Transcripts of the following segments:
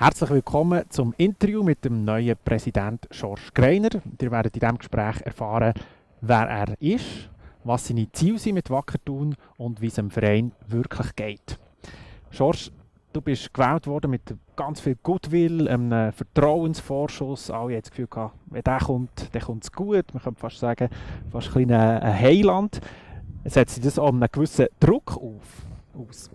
Herzlich willkommen zum Interview mit dem neuen Präsident Georges Greiner. Ihr werdet in diesem Gespräch erfahren, wer er ist, was seine Ziele sind mit Wacker Thun und wie es dem Verein wirklich geht. Georges, du bist gewählt worden mit ganz viel Goodwill, einem Vertrauensvorschuss. Alle haben das Gefühl gehabt, wenn der kommt, dann kommt es gut. Man könnte fast sagen, fast ein Heiland. Setzt sich das auch einen gewissen Druck aus?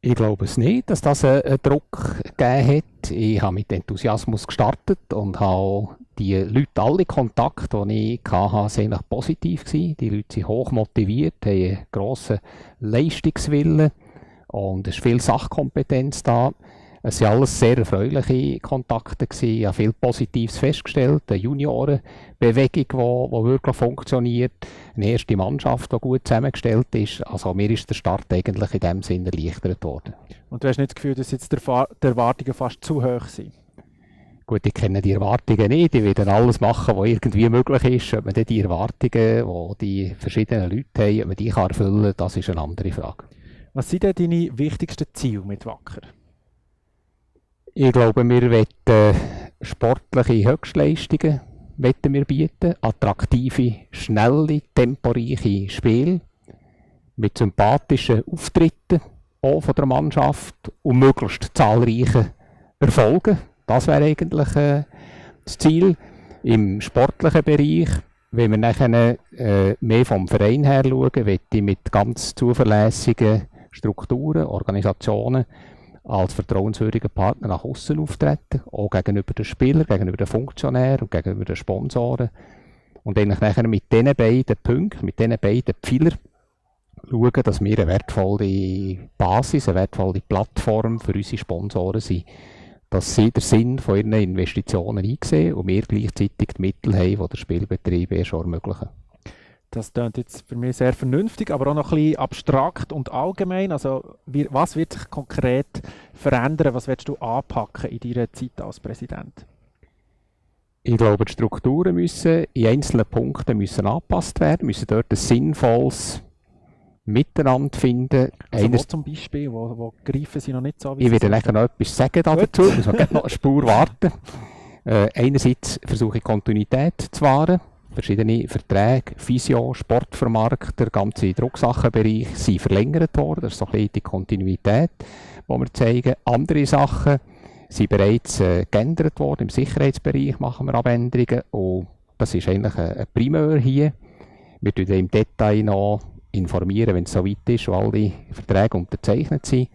Ich glaube es nicht, dass das einen Druck gegeben hat. Ich habe mit Enthusiasmus gestartet und habe die Leute, alle Kontakte, die ich hatte, sehr positiv gewesen. Die Leute sind hoch motiviert, haben einen grossen Leistungswillen und es ist viel Sachkompetenz da. Es waren alles sehr erfreuliche Kontakte gewesen. Ich habe viel Positives festgestellt. Eine Juniorenbewegung, die wirklich funktioniert. Eine erste Mannschaft, die gut zusammengestellt ist. Also mir ist der Start eigentlich in dem Sinne erleichtert worden. Und du hast nicht das Gefühl, dass jetzt die Erwartungen fast zu hoch sind? Gut, ich kenne die Erwartungen nicht. Ich werde alles machen, was irgendwie möglich ist. Ob man die Erwartungen, die die verschiedenen Leute haben, ob man die erfüllen kann, das ist eine andere Frage. Was sind denn deine wichtigsten Ziele mit Wacker? Ich glaube, wir wollen sportliche Höchstleistungen bieten, attraktive, schnelle, temporeiche Spiele mit sympathischen Auftritten auch von der Mannschaft und möglichst zahlreichen Erfolgen. Das wäre eigentlich das Ziel. Im sportlichen Bereich, wenn wir nachher mehr vom Verein her schauen, möchte ich mit ganz zuverlässigen Strukturen, Organisationen als vertrauenswürdiger Partner nach außen auftreten, auch gegenüber den Spielern, gegenüber den Funktionären und gegenüber den Sponsoren. Und eigentlich nachher mit diesen beiden Punkten, mit diesen beiden Pfeilern schauen, dass wir eine wertvolle Basis, eine wertvolle Plattform für unsere Sponsoren sind. Dass sie den Sinn von ihren Investitionen einsehen und wir gleichzeitig die Mittel haben, die der Spielbetrieb erst ermöglichen. Das klingt jetzt für mich sehr vernünftig, aber auch noch ein bisschen abstrakt und allgemein. Also, was wird sich konkret verändern? Was willst du anpacken in deiner Zeit als Präsident? Ich glaube, die Strukturen müssen in einzelnen Punkten angepasst werden, müssen dort ein sinnvolles Miteinander finden. Also wo zum Beispiel, wo greifen sie noch nicht so? Ich werde nachher noch etwas sagen dazu, muss man noch eine Spur warten. Einerseits versuche ich Kontinuität zu wahren. Verschiedene Verträge, Physio, Sportvermarkter, der ganze Drucksachenbereich sind verlängert worden. Das ist so ein bisschen die Kontinuität, die wir zeigen. Andere Sachen sind bereits geändert worden. Im Sicherheitsbereich machen wir Abänderungen. Und das ist eigentlich ein Primär hier. Wir informieren im Detail noch, wenn es soweit ist und alle Verträge unterzeichnet sind.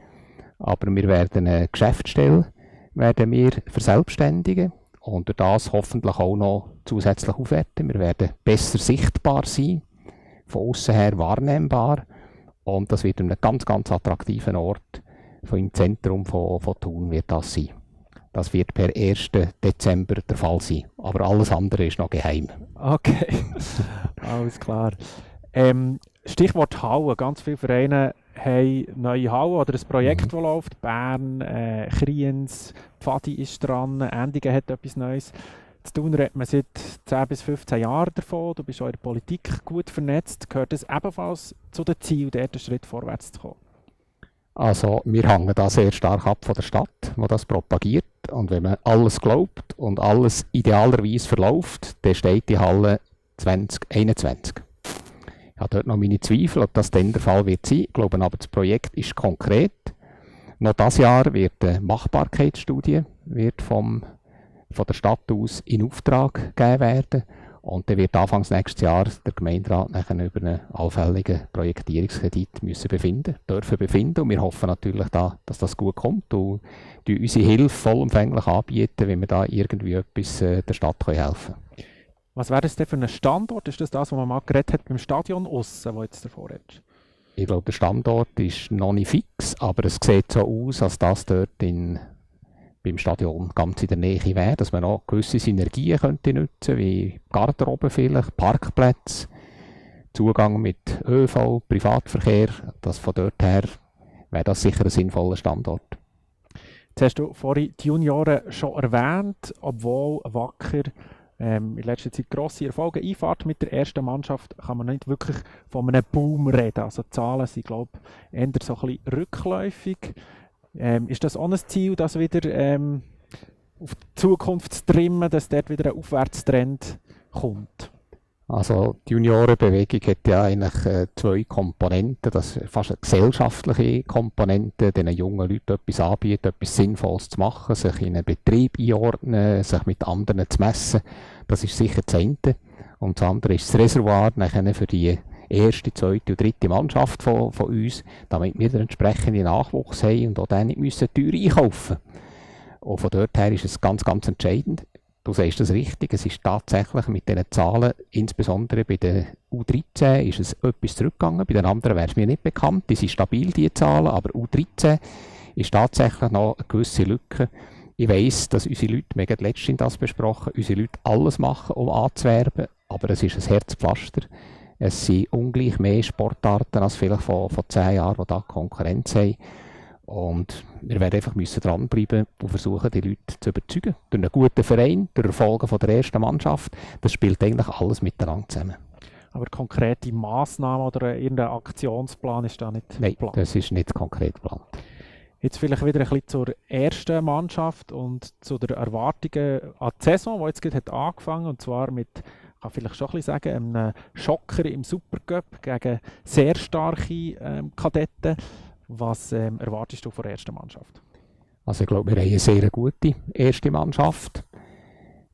Aber wir werden eine Geschäftsstelle verselbstständigen. Und durch das hoffentlich auch noch zusätzlich aufwerten. Wir werden besser sichtbar sein, von außen her wahrnehmbar. Und das wird an einem ganz, ganz attraktiven Ort im Zentrum von Thun wird das sein. Das wird per 1. Dezember der Fall sein. Aber alles andere ist noch geheim. Okay, alles klar. Stichwort Halle. Ganz viele Vereine haben neue Hallen oder ein Projekt, das läuft. Bern, Kriens, Pfadi ist dran, Endingen hat etwas Neues. Zu Thun redet man seit 10 bis 15 Jahren davon. Du bist auch in der Politik gut vernetzt. Gehört es ebenfalls zu den Zielen, dort einen Schritt vorwärts zu kommen? Also wir hängen da sehr stark ab von der Stadt, die das propagiert. Und wenn man alles glaubt und alles idealerweise verläuft, dann steht die Halle 2021. Ich habe dort noch meine Zweifel, ob das dann der Fall wird sein. Ich glaube aber, das Projekt ist konkret. Noch dieses Jahr wird eine Machbarkeitsstudie von der Stadt aus in Auftrag gegeben werden. Und dann wird Anfangs nächstes Jahr der Gemeinderat nachher über einen allfälligen Projektierungskredit dürfen befinden. Und wir hoffen natürlich, dass das gut kommt und unsere Hilfe vollumfänglich anbieten, wenn wir da irgendwie etwas der Stadt helfen können. Was wäre das denn für ein Standort? Ist das, was man mal geredet hat beim Stadion aussen, wo jetzt davor ist? Ich glaube, der Standort ist noch nicht fix, aber es sieht so aus, als das dort beim Stadion ganz in der Nähe wäre, dass man auch gewisse Synergien könnte nutzen, wie Garderobe vielleicht, Parkplätze, Zugang mit ÖV, Privatverkehr. Das von dort her wäre das sicher ein sinnvoller Standort. Jetzt hast du vorhin die Junioren schon erwähnt, obwohl Wacker in letzter Zeit grosse Erfolge einfährt mit der ersten Mannschaft, kann man nicht wirklich von einem Boom reden. Also die Zahlen sind, glaube ich, eher so ein bisschen rückläufig. Ist das auch ein Ziel, das wieder auf die Zukunft zu trimmen, dass dort wieder ein Aufwärtstrend kommt? Also die Juniorenbewegung hat ja eigentlich zwei Komponenten. Das ist fast eine gesellschaftliche Komponente, den jungen Leuten etwas anbieten, etwas Sinnvolles zu machen, sich in einen Betrieb einordnen, sich mit anderen zu messen. Das ist sicher das eine. Und das andere ist das Reservoir nachher für die erste, zweite und dritte Mannschaft von uns, damit wir den entsprechenden Nachwuchs haben und auch dann nicht müssen teuer einkaufen. Und von dort her ist es ganz, ganz entscheidend. Du sagst das richtig, es ist tatsächlich mit diesen Zahlen, insbesondere bei der U13, ist es etwas zurückgegangen. Bei den anderen wäre es mir nicht bekannt, die sind stabil, die Zahlen, aber U13 ist tatsächlich noch eine gewisse Lücke. Ich weiss, dass unsere Leute, wir haben letztens das besprochen, unsere Leute alles machen, um anzuwerben, aber es ist ein Herzpflaster. Es sind ungleich mehr Sportarten als vielleicht vor 10 Jahren, die da Konkurrenz haben. Und wir werden einfach dranbleiben und versuchen, die Leute zu überzeugen. Durch einen guten Verein, durch Erfolge von der ersten Mannschaft. Das spielt eigentlich alles miteinander zusammen. Aber konkrete Massnahmen oder irgendein Aktionsplan ist da nicht geplant? Nein, das ist nicht konkret geplant. Jetzt vielleicht wieder ein bisschen zur ersten Mannschaft und zu den Erwartungen an die Saison, die jetzt gerade hat angefangen hat. Und zwar mit, ich kann vielleicht schon ein bisschen sagen, einem Schocker im Supercup gegen sehr starke Kadetten. Was erwartest du von der ersten Mannschaft? Also ich glaube, wir haben eine sehr gute erste Mannschaft.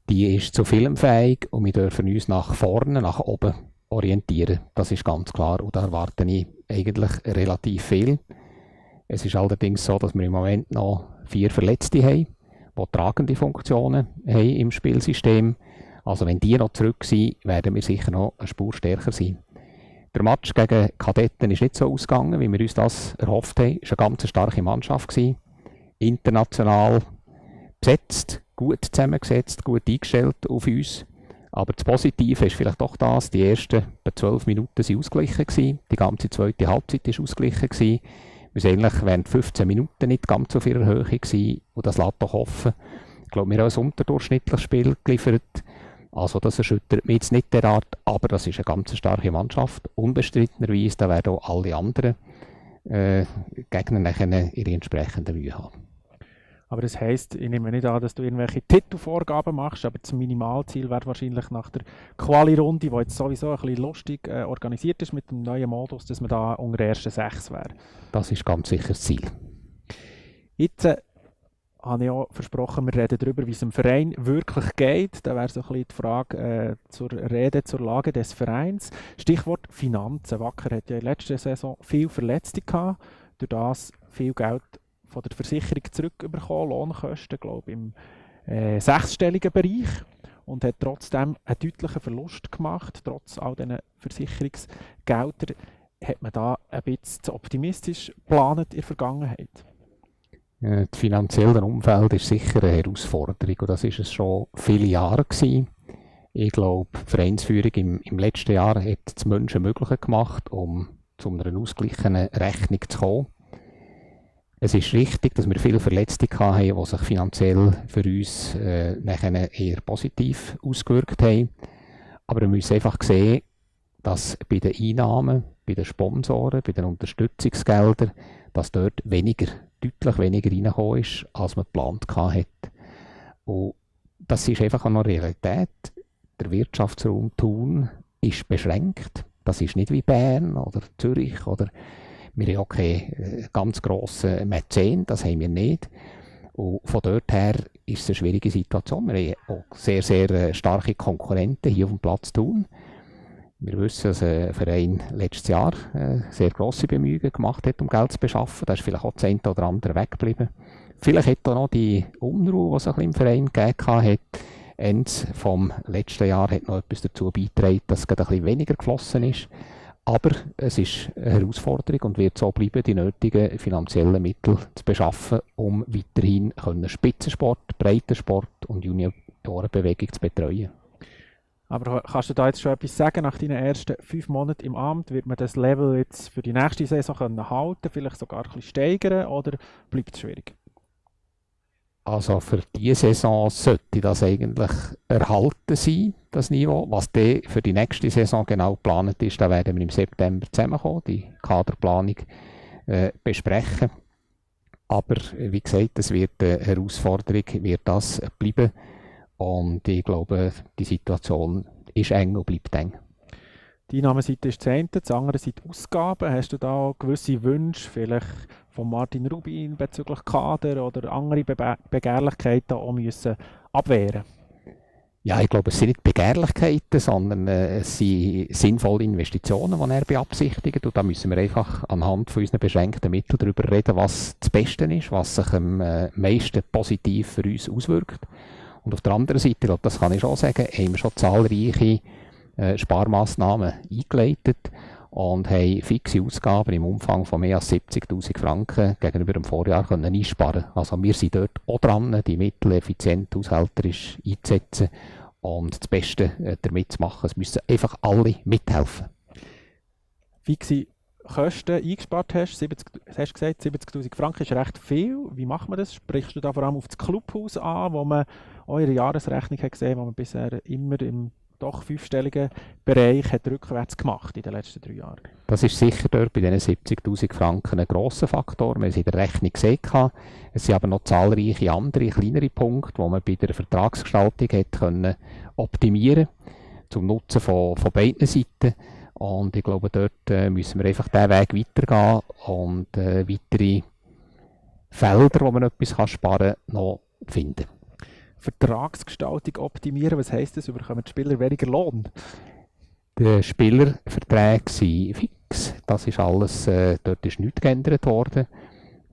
Die ist zu filmfähig und wir dürfen uns nach vorne, nach oben orientieren. Das ist ganz klar und da erwarte ich eigentlich relativ viel. Es ist allerdings so, dass wir im Moment noch 4 Verletzte haben, die tragende Funktionen haben im Spielsystem. Also wenn die noch zurück sind, werden wir sicher noch eine Spur stärker sein. Der Match gegen Kadetten ist nicht so ausgegangen, wie wir uns das erhofft haben. Es war eine ganz starke Mannschaft gewesen. International besetzt, gut zusammengesetzt, gut eingestellt auf uns. Aber das Positive ist vielleicht doch das, die ersten 12 Minuten waren ausgeglichen gewesen. Die ganze zweite Halbzeit war ausgeglichen gewesen. Wir waren eigentlich während 15 Minuten nicht ganz auf ihrer Höhe gewesen. Und das lässt doch hoffen. Ich glaube, wir haben ein unterdurchschnittliches Spiel geliefert. Also das erschüttert mich jetzt nicht derart, aber das ist eine ganz starke Mannschaft. Unbestrittenerweise, da werden auch alle anderen Gegner nachher ihre entsprechenden Mühe haben. Aber das heisst, ich nehme nicht an, dass du irgendwelche Titelvorgaben machst, aber das Minimalziel wäre wahrscheinlich nach der Quali-Runde, die jetzt sowieso ein bisschen lustig organisiert ist mit dem neuen Modus, dass man da unter den ersten 6 wäre. Das ist ganz sicher das Ziel. Jetzt habe ich auch versprochen, wir reden darüber, wie es im Verein wirklich geht. Da wäre so ein bisschen die Frage zur Rede, zur Lage des Vereins. Stichwort Finanzen. Wacker hat ja in der letzten Saison viel Verletzte gehabt, durch das viel Geld von der Versicherung zurückbekommen, Lohnkosten, glaube ich, im 6-stelligen Bereich und hat trotzdem einen deutlichen Verlust gemacht, trotz all diesen Versicherungsgeldern. Hat man da ein bisschen zu optimistisch geplant in der Vergangenheit? Das finanzielle Umfeld ist sicher eine Herausforderung und das ist es schon viele Jahre gewesen. Ich glaube, die Vereinsführung im letzten Jahr hat es Menschen möglich gemacht, um zu einer ausgeglichenen Rechnung zu kommen. Es ist richtig, dass wir viele Verletzte hatten, die sich finanziell für uns nachher eher positiv ausgewirkt haben. Aber wir müssen einfach sehen, dass bei den Einnahmen, bei den Sponsoren, bei den Unterstützungsgeldern, dass dort deutlich weniger reingekommen ist, als man geplant hatte. Und das ist einfach eine Realität. Der Wirtschaftsraum Thun ist beschränkt. Das ist nicht wie Bern oder Zürich oder wir haben auch keinen ganz grossen Mäzen, das haben wir nicht. Und von dort her ist es eine schwierige Situation. Wir haben auch sehr, sehr starke Konkurrenten hier auf dem Platz Thun. Wir wissen, dass ein Verein letztes Jahr sehr grosse Bemühungen gemacht hat, um Geld zu beschaffen. Da ist vielleicht auch das eine oder andere weggeblieben. Vielleicht hat auch noch die Unruhe, die es ein bisschen im Verein gegeben hat, Ende vom letzten Jahr hat noch etwas dazu beigetragen, dass es ein bisschen weniger geflossen ist. Aber es ist eine Herausforderung und wird so bleiben, die nötigen finanziellen Mittel zu beschaffen, um weiterhin Spitzensport, Breitensport und Juniorenbewegung zu betreuen. Aber kannst du da jetzt schon etwas sagen? Nach deinen ersten 5 Monaten im Amt, wird man das Level jetzt für die nächste Saison halten können, vielleicht sogar ein bisschen steigern oder bleibt es schwierig? Also für diese Saison sollte das eigentlich erhalten sein, das Niveau. Was dann für die nächste Saison genau geplant ist, da werden wir im September zusammenkommen, die Kaderplanung besprechen. Aber wie gesagt, es wird eine Herausforderung, wird das bleiben. Und ich glaube, die Situation ist eng und bleibt eng. Die Einnahmeseite ist das eine, das andere sind die Ausgaben. Hast du da gewisse Wünsche, vielleicht von Martin Rubin bezüglich Kader oder andere Begehrlichkeiten auch müssen abwehren? Ja, ich glaube, es sind nicht Begehrlichkeiten, sondern es sind sinnvolle Investitionen, die er beabsichtigt. Und da müssen wir einfach anhand von unseren beschränkten Mitteln darüber reden, was das Beste ist, was sich am meisten positiv für uns auswirkt. Und auf der anderen Seite, das kann ich schon sagen, haben wir schon zahlreiche Sparmaßnahmen eingeleitet und haben fixe Ausgaben im Umfang von mehr als 70'000 Franken gegenüber dem Vorjahr können einsparen. Also wir sind dort auch dran, die Mittel effizient, haushälterisch einzusetzen und das Beste damit zu machen. Es müssen einfach alle mithelfen. Fixe Kosten eingespart hast, 70'000 Franken ist recht viel. Wie macht man das? Sprichst du da vor allem auf das Clubhaus an, wo man eure Jahresrechnung hat gesehen, wo man bisher immer im doch fünfstelligen Bereich hat rückwärts gemacht in den letzten 3 Jahren? Das ist sicher dort bei diesen 70'000 Franken ein grosser Faktor. Wir haben es in der Rechnung gesehen. Es sind aber noch zahlreiche andere, kleinere Punkte, die man bei der Vertragsgestaltung hat können optimieren zum Nutzen von beiden Seiten. Und ich glaube, dort müssen wir einfach diesen Weg weitergehen und weitere Felder, wo man etwas sparen kann, noch finden. Vertragsgestaltung optimieren, was heisst das? Bekommen die Spieler weniger Lohn? Die Spielerverträge sind fix. Das ist alles, dort ist nichts geändert worden.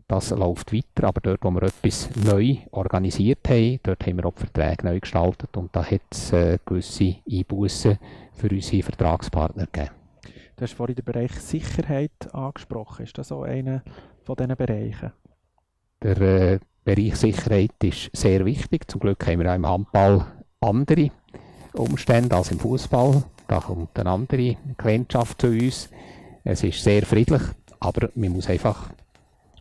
Das läuft weiter, aber dort, wo wir etwas neu organisiert haben, dort haben wir auch die Verträge neu gestaltet und da hat es gewisse Einbußen für unsere Vertragspartner gegeben. Du hast vorhin den Bereich Sicherheit angesprochen. Ist das auch einer von diesen Bereichen? Der Bereich Sicherheit ist sehr wichtig. Zum Glück haben wir auch im Handball andere Umstände als im Fußball. Da kommt eine andere Klientschaft zu uns. Es ist sehr friedlich, aber man muss einfach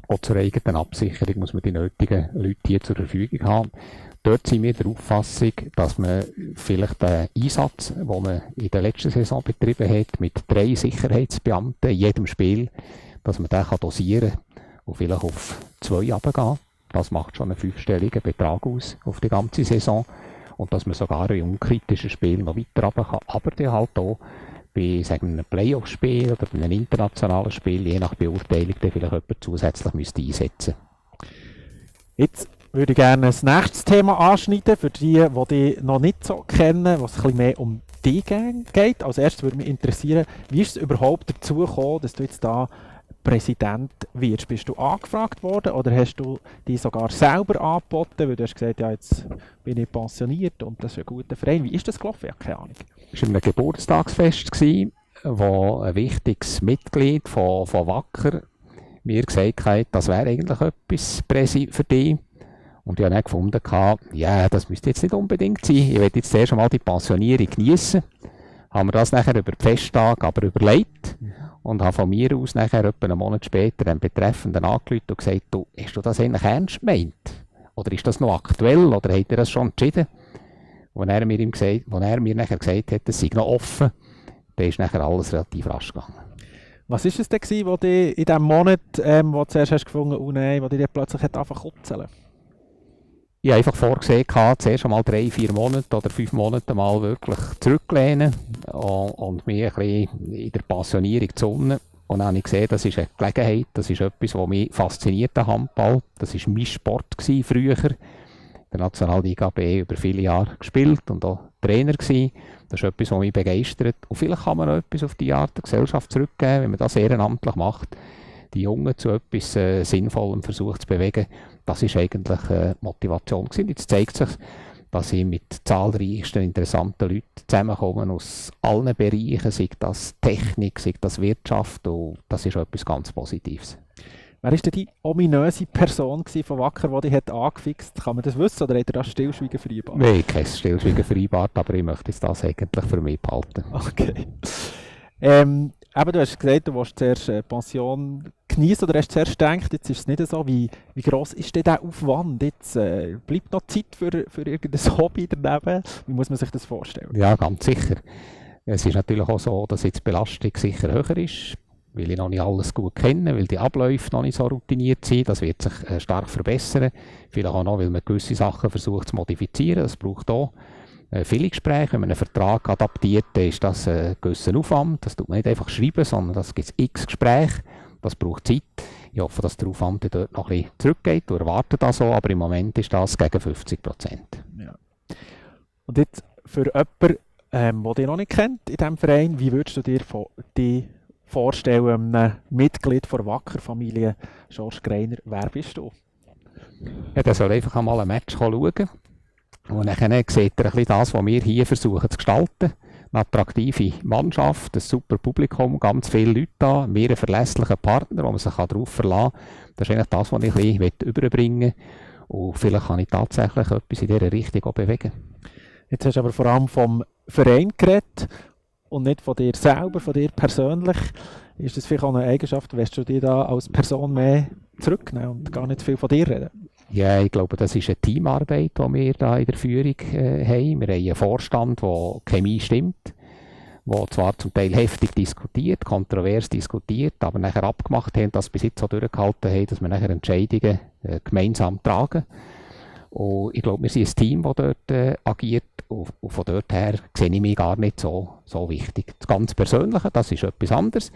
auch zur eigenen Absicherung muss man die nötigen Leute hier zur Verfügung haben. Dort sind wir der Auffassung, dass man vielleicht den Einsatz, den man in der letzten Saison betrieben hat, mit 3 Sicherheitsbeamten in jedem Spiel, dass man den dosieren kann und vielleicht auf 2 runtergehen. Das macht schon einen 5-stelligen Betrag aus auf die ganze Saison. Und dass man sogar in unkritischen Spielen noch weiter runter kann. Aber dann halt auch bei einem Playoff-Spiel oder bei einem internationalen Spiel, je nach Beurteilung, dann vielleicht jemand zusätzlich müsste einsetzen. Jetzt würde ich gerne das nächste Thema anschneiden, für die dich noch nicht so kennen, was ein bisschen mehr um dich geht. Als erstes würde mich interessieren, wie ist es überhaupt dazu gekommen, dass du jetzt da Präsident wirst? Bist du angefragt worden oder hast du dich sogar selber angeboten, weil du hast gesagt, ja, jetzt bin ich pensioniert und das ist ein guter Verein. Wie ist das gelaufen? Ja, keine Ahnung. Es war ein Geburtstagsfest, wo ein wichtiges Mitglied von Wacker mir gesagt hat, das wäre eigentlich etwas für dich. Und ich habe dann gefunden, ja, das müsste jetzt nicht unbedingt sein. Ich werde jetzt zuerst einmal die Pensionierung geniessen. Haben wir das nachher über die Festtage aber überlegt und habe von mir aus nachher etwa einen Monat später den Betreffenden angerufen und gesagt, du, hast du das eigentlich ernst gemeint? Oder ist das noch aktuell? Oder hat er das schon entschieden? Als er mir nachher gesagt hat, es sei noch offen, dann ist nachher alles relativ rasch gegangen. Was war es denn, was dich in diesem Monat, wo du zuerst hast gefunden, oh nein, wo dich plötzlich angefangen zu kutzeln? Ich habe einfach vorgesehen, zuerst einmal 3-4 Monate oder 5 Monate mal wirklich zurücklehnen und mich ein bisschen in der Pensionierung zu sonnen. Und dann habe ich gesehen, das ist eine Gelegenheit, das ist etwas, was mich fasziniert, der Handball. Das war mein Sport früher. In der Nationalliga B über viele Jahre gespielt und auch Trainer gewesen. Das ist etwas, was mich begeistert. Und vielleicht kann man noch etwas auf die Art der Gesellschaft zurückgeben, wenn man das ehrenamtlich macht. Die Jungen zu etwas Sinnvollem versucht zu bewegen. Das ist eigentlich Motivation gewesen. Jetzt zeigt sich, dass ich mit zahlreichsten interessanten Leuten zusammenkomme aus allen Bereichen, sei das Technik, sei das Wirtschaft, und das ist etwas ganz Positives. Wer war denn die ominöse Person von Wacker, die dich angefixt hat? Kann man das wissen oder hat er das Stillschweigen vereinbart? Nein, kein Stillschweigen vereinbart, aber ich möchte das eigentlich für mich behalten. Okay. Du hast gesagt, du willst zuerst Pension genießen oder hast zuerst gedacht, jetzt ist es nicht so. Wie gross ist denn der Aufwand? Jetzt bleibt noch Zeit für irgendein Hobby daneben? Wie muss man sich das vorstellen? Ja, ganz sicher. Es ist natürlich auch so, dass jetzt die Belastung sicher höher ist. weil ich noch nicht alles gut kenne, weil die Abläufe noch nicht so routiniert sind. Das wird sich stark verbessern. Vielleicht auch noch, weil man gewisse Sachen versucht zu modifizieren. Das braucht auch viele Gespräche. Wenn man einen Vertrag adaptiert, dann ist das ein gewisser Aufwand. Das tut man nicht einfach schreiben, sondern das gibt x Gespräche. Das braucht Zeit. Ich hoffe, dass der Aufwand dort noch ein bisschen zurückgeht und erwarte das so, aber im Moment ist das gegen 50%. Ja. Und jetzt für jemanden, der dich noch nicht kennt in diesem Verein, wie würdest du dir vorstellen, einem Mitglied der Wacker-Familie, Georges Greiner, wer bist du? Ja, der soll einfach einmal ein Match schauen. Und dann sieht er ein bisschen das, was wir hier versuchen zu gestalten. Eine attraktive Mannschaft, ein super Publikum, ganz viele Leute da, wir einen verlässlichen Partner, wo man sich darauf verlassen kann. Das ist eigentlich das, was ich ein bisschen überbringen möchte. Und vielleicht kann ich tatsächlich etwas in dieser Richtung auch bewegen. Jetzt hast du aber vor allem vom Verein geredet und nicht von dir selber, von dir persönlich. Ist das vielleicht auch eine Eigenschaft, willst du dich da als Person mehr zurücknehmen und gar nicht viel von dir reden? Ja, ich glaube, das ist eine Teamarbeit, die wir da in der Führung haben. Wir haben einen Vorstand, der Chemie stimmt, der zwar zum Teil heftig diskutiert, kontrovers diskutiert, aber nachher abgemacht haben, dass bis jetzt so durchgehalten haben, dass wir nachher Entscheidungen gemeinsam tragen. Und ich glaube, wir sind ein Team, das dort agiert. Und von dort her sehe ich mich gar nicht so wichtig. Das ganz Persönliche, das ist etwas anderes.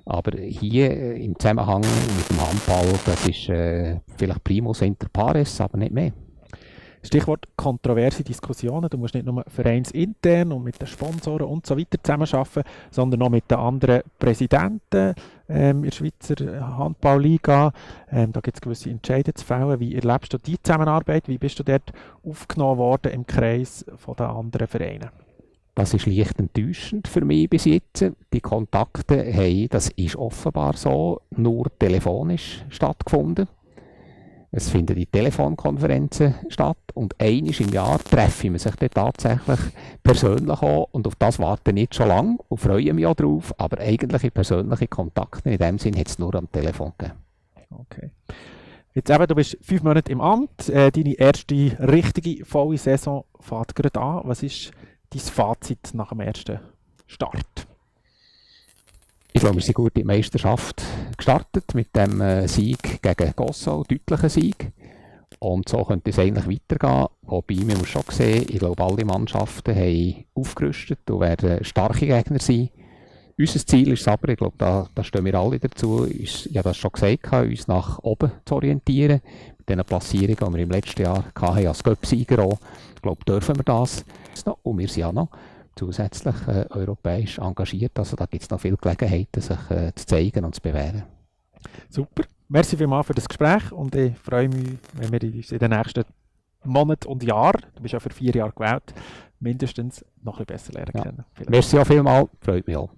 Aber hier im Zusammenhang mit dem Handball, das ist vielleicht Primus inter pares, aber nicht mehr. Stichwort kontroverse Diskussionen. Du musst nicht nur vereinsintern und mit den Sponsoren und so weiter zusammenarbeiten, sondern auch mit den anderen Präsidenten in der Schweizer Handballliga. Da gibt es gewisse Entscheidungen zu fällen. Wie erlebst du die Zusammenarbeit? Wie bist du dort aufgenommen worden im Kreis der anderen Vereine? Das ist leicht enttäuschend für mich bis jetzt. Die Kontakte haben, das ist offenbar so, nur telefonisch stattgefunden. Es finden die Telefonkonferenzen statt und einmal im Jahr treffen wir sich dann tatsächlich persönlich an und auf das warte ich nicht schon lange und freue mich auch drauf, aber eigentliche persönliche Kontakte in dem Sinn hat es nur am Telefon gegeben. Okay. Jetzt eben, du bist 5 Monate im Amt, deine erste richtige volle Saison fängt gerade an. Was ist dein Fazit nach dem ersten Start? Ich glaube, wir sind gut in die Meisterschaft gestartet mit dem Sieg gegen Gossau, deutlichen Sieg. Und so könnte es eigentlich weitergehen. Wobei, man muss schon sehen, ich glaube, alle Mannschaften haben aufgerüstet und werden starke Gegner sein. Unser Ziel ist aber, ich glaube, da stehen wir alle dazu, ich habe das schon gesagt, uns nach oben zu orientieren. Mit den Platzierungen, die wir im letzten Jahr hatten, als Cup-Sieger auch. Ich glaube, dürfen wir das noch. Und wir sind ja noch zusätzlich europäisch engagiert. Also da gibt es noch viele Gelegenheiten, sich zu zeigen und zu bewähren. Super. Merci vielmals für das Gespräch und ich freue mich, wenn wir uns in den nächsten Monaten und Jahren, du bist ja für 4 Jahre gewählt, mindestens noch ein bisschen besser lernen können. Merci auch vielmals, freut mich auch.